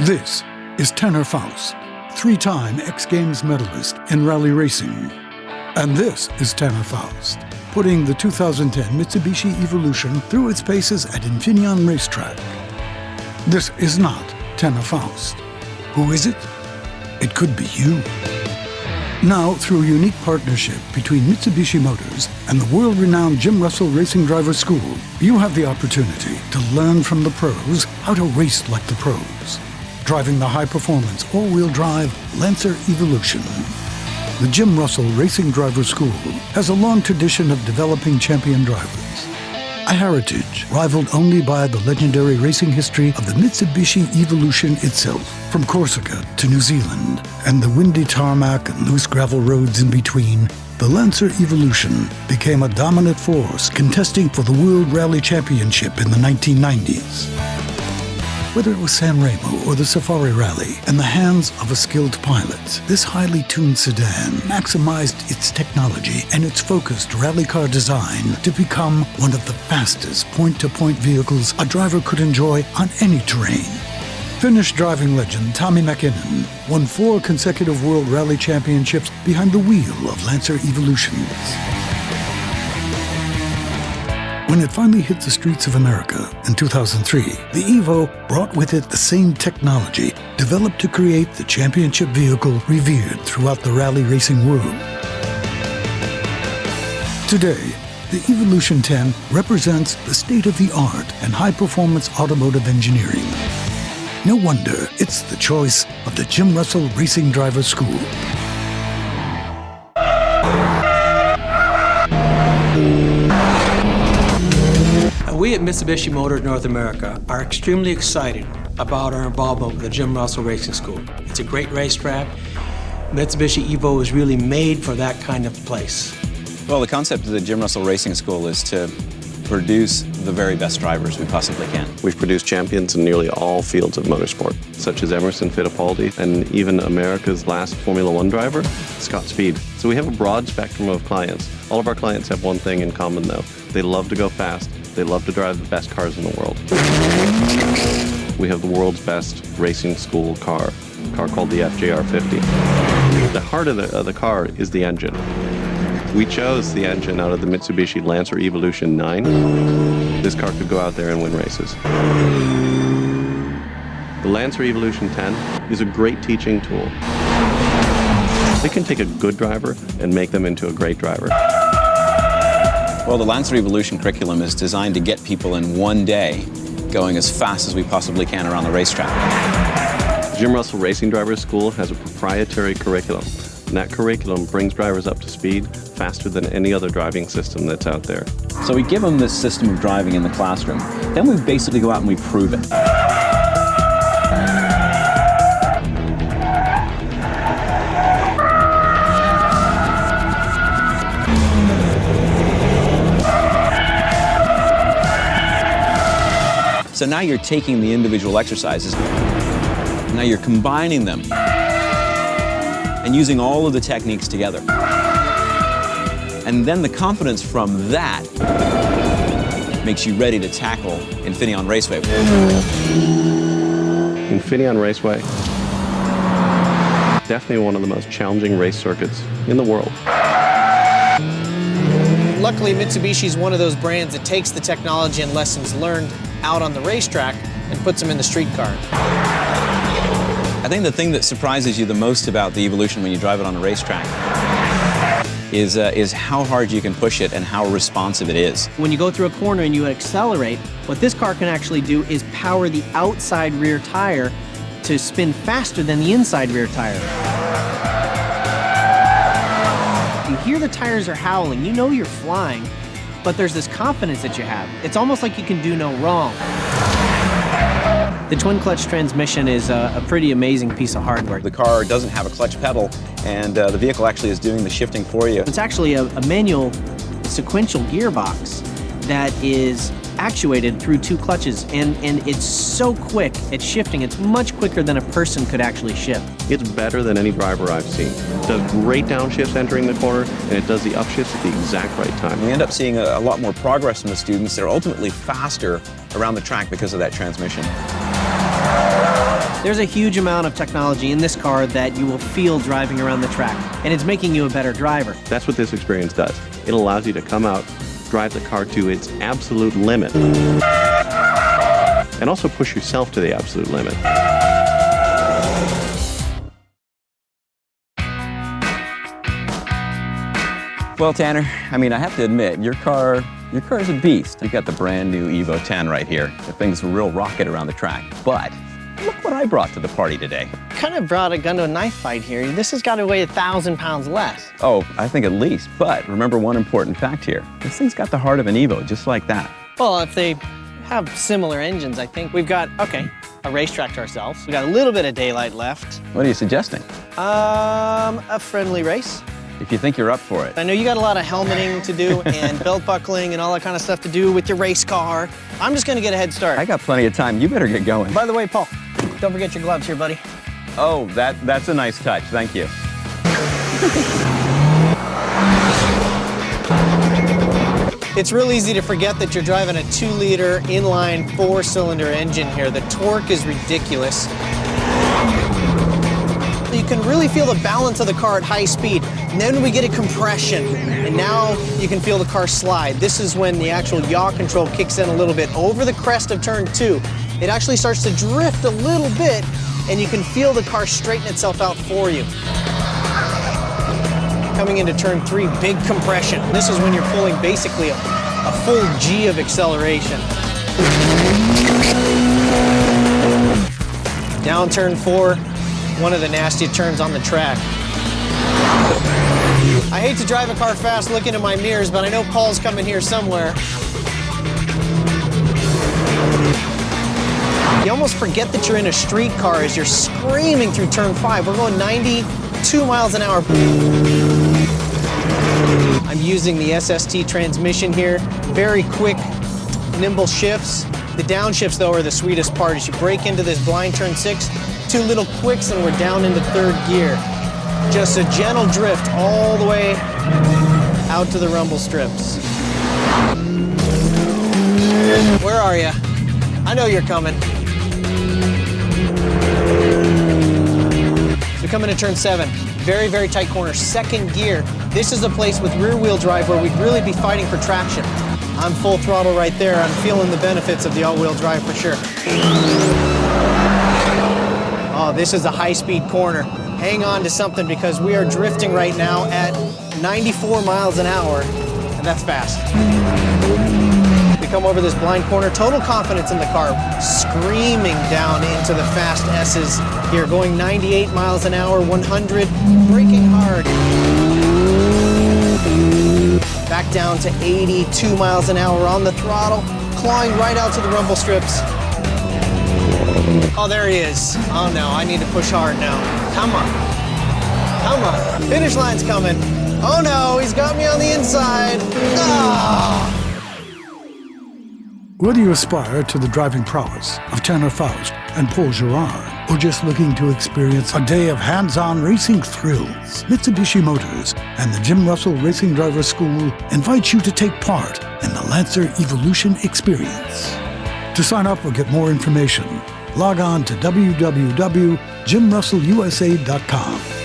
This is Tanner Faust, three-time X Games medalist in rally racing. And this is Tanner Faust, putting the 2010 Mitsubishi Evolution through its paces at Infineon Racetrack. This is not Tanner Faust. Who is it? It could be you. Now, through a unique partnership between Mitsubishi Motors and the world-renowned Jim Russell Racing Driver School, you have the opportunity to learn from the pros how to race like the pros, driving the high-performance all-wheel drive Lancer Evolution. The Jim Russell Racing Driver School has a long tradition of developing champion drivers, a heritage rivaled only by the legendary racing history of the Mitsubishi Evolution itself. From Corsica to New Zealand and the windy tarmac and loose gravel roads in between, the Lancer Evolution became a dominant force contesting for the World Rally Championship in the 1990s. Whether it was San Remo or the Safari Rally, in the hands of a skilled pilot, this highly tuned sedan maximized its technology and its focused rally car design to become one of the fastest point-to-point vehicles a driver could enjoy on any terrain. Finnish driving legend Tommi Mäkinen won 4 consecutive World Rally Championships behind the wheel of Lancer Evolutions. When it finally hit the streets of America in 2003, the Evo brought with it the same technology developed to create the championship vehicle revered throughout the rally racing world. Today, the Evolution 10 represents the state-of-the-art and high-performance automotive engineering. No wonder it's the choice of the Jim Russell Racing Driver School. We at Mitsubishi Motors North America are extremely excited about our involvement with the Jim Russell Racing School. It's a great racetrack. Mitsubishi Evo is really made for that kind of place. Well, the concept of the Jim Russell Racing School is to produce the very best drivers we possibly can. We've produced champions in nearly all fields of motorsport, such as Emerson Fittipaldi and even America's last Formula One driver, Scott Speed. So we have a broad spectrum of clients. All of our clients have one thing in common, though. They love to go fast. They love to drive the best cars in the world. We have the world's best racing school car, a car called the FJR50. The heart of the car is the engine. We chose the engine out of the Mitsubishi Lancer Evolution 9. This car could go out there and win races. The Lancer Evolution 10 is a great teaching tool. It can take a good driver and make them into a great driver. Well, the Lancer Evolution curriculum is designed to get people in one day going as fast as we possibly can around the racetrack. Jim Russell Racing Driver School has a proprietary curriculum, and that curriculum brings drivers up to speed faster than any other driving system that's out there. So we give them this system of driving in the classroom. Then we basically go out and we prove it. So now you're taking the individual exercises, now you're combining them and using all of the techniques together. And then the confidence from that makes you ready to tackle Infineon Raceway. Infineon Raceway, definitely one of the most challenging race circuits in the world. Luckily, Mitsubishi is one of those brands that takes the technology and lessons learned out on the racetrack and puts them in the street car. I think the thing that surprises you the most about the Evolution when you drive it on a racetrack is how hard you can push it and how responsive it is. When you go through a corner and you accelerate, what this car can actually do is power the outside rear tire to spin faster than the inside rear tire. You hear the tires are howling, you know you're flying, but there's this confidence that you have. It's almost like you can do no wrong. The twin clutch transmission is a pretty amazing piece of hardware. The car doesn't have a clutch pedal, and the vehicle actually is doing the shifting for you. It's actually a manual sequential gearbox that is actuated through 2 clutches, and it's so quick at shifting. It's much quicker than a person could actually shift. It's better than any driver I've seen. It does great downshifts entering the corner, and it does the upshifts at the exact right time. We end up seeing a lot more progress from the students. They're ultimately faster around the track because of that transmission. There's a huge amount of technology in this car that you will feel driving around the track, and it's making you a better driver. That's what this experience does. It allows you to come out, drive the car to its absolute limit, and also push yourself to the absolute limit. Well, Tanner, I mean, I have to admit, your car is a beast. You've got the brand new Evo 10 right here. The thing's a real rocket around the track. But look what I brought to the party today. Kind of brought a gun to a knife fight here. This has got to weigh 1,000 pounds less. Oh, I think at least. But remember one important fact here. This thing's got the heart of an Evo, just like that. Well, if they have similar engines, I think we've got, okay, a racetrack to ourselves. We got a little bit of daylight left. What are you suggesting? A friendly race. If you think you're up for it. I know you got a lot of helmeting to do and belt buckling and all that kind of stuff to do with your race car. I'm just gonna get a head start. I got plenty of time. You better get going. By the way, Paul, don't forget your gloves here, buddy. Oh, that's a nice touch. Thank you. It's real easy to forget that you're driving a 2-liter inline 4-cylinder engine here. The torque is ridiculous. You can really feel the balance of the car at high speed. And then we get a compression, and now you can feel the car slide. This is when the actual yaw control kicks in a little bit. Over the crest of turn 2, it actually starts to drift a little bit, and you can feel the car straighten itself out for you. Coming into turn 3, big compression. This is when you're pulling basically a full G of acceleration. Down turn 4, one of the nastiest turns on the track. I hate to drive a car fast looking in my mirrors, but I know Paul's coming here somewhere. You almost forget that you're in a street car as you're screaming through turn 5. We're going 92 miles an hour. I'm using the SST transmission here. Very quick, nimble shifts. The downshifts, though, are the sweetest part. As you break into this blind turn 6, 2 little quicks and we're down into 3rd gear. Just a gentle drift all the way out to the rumble strips. Where are you? I know you're coming. So coming to turn 7. Very, very tight corner, 2nd gear. This is a place with rear-wheel drive where we'd really be fighting for traction. I'm full throttle right there. I'm feeling the benefits of the all-wheel drive for sure. Oh, this is a high-speed corner. Hang on to something because we are drifting right now at 94 miles an hour, and that's fast. We come over this blind corner, total confidence in the car, screaming down into the fast S's here, going 98 miles an hour, 100, braking hard. Back down to 82 miles an hour on the throttle, clawing right out to the rumble strips. Oh, there he is. Oh no, I need to push hard now. Come on. Come on. Finish line's coming. Oh no, he's got me on the inside. Ah! Whether you aspire to the driving prowess of Tanner Faust and Paul Girard, or just looking to experience a day of hands-on racing thrills, Mitsubishi Motors and the Jim Russell Racing Driver School invite you to take part in the Lancer Evolution experience. To sign up or get more information, log on to www.jimrussellusa.com.